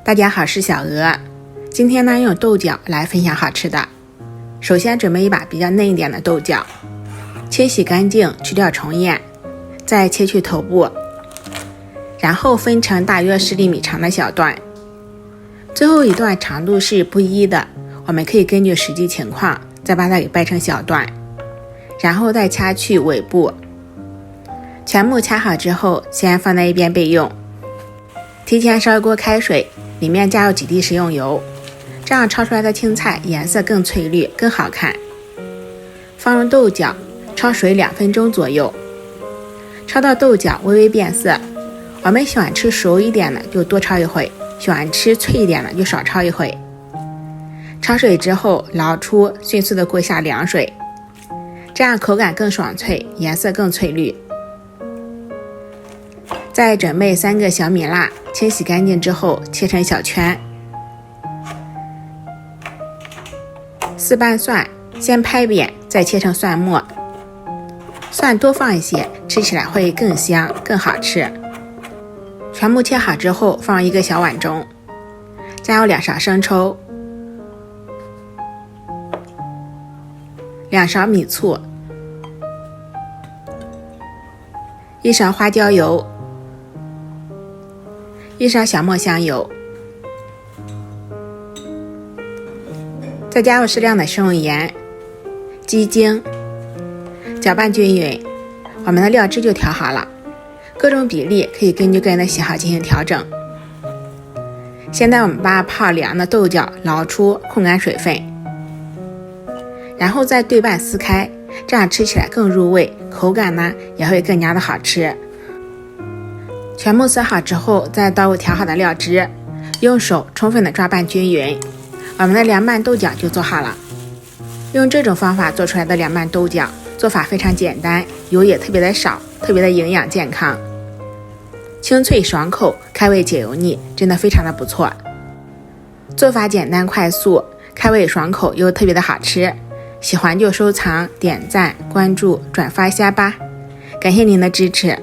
大家好，是小鹅。今天呢，用豆角来分享好吃的。首先准备一把比较嫩一点的豆角，清洗干净，去掉虫叶，再切去头部，然后分成大约10厘米长的小段。最后一段长度是不一的，我们可以根据实际情况再把它给掰成小段，然后再掐去尾部。全部掐好之后，先放在一边备用。提前烧一锅开水，里面加入几滴食用油，这样焯出来的青菜颜色更翠绿，更好看。放入豆角，焯水2分钟左右，焯到豆角微微变色。我们喜欢吃熟一点的就多焯一会，喜欢吃脆一点的就少焯一会。焯水之后捞出，迅速的过下凉水，这样口感更爽脆，颜色更翠绿。再准备3个小米辣，清洗干净之后切成小圈。4瓣蒜，先拍扁，再切成蒜末。蒜多放一些，吃起来会更香更好吃。全部切好之后放入一个小碗中，加入2勺生抽、2勺米醋、1勺花椒油、1勺小磨香油，再加入适量的食用盐、鸡精，搅拌均匀，我们的料汁就调好了。各种比例可以根据个人的喜好进行调整。现在我们把泡凉的豆角捞出，控干水分，然后再对半撕开，这样吃起来更入味，口感呢也会更加的好吃。全部撕好之后，再倒入调好的料汁，用手充分的抓拌均匀，我们的凉拌豆角就做好了。用这种方法做出来的凉拌豆角，做法非常简单，油也特别的少，特别的营养健康，清脆爽口，开胃解油腻，真的非常的不错。做法简单快速，开胃爽口又特别的好吃。喜欢就收藏、点赞、关注、转发一下吧，感谢您的支持。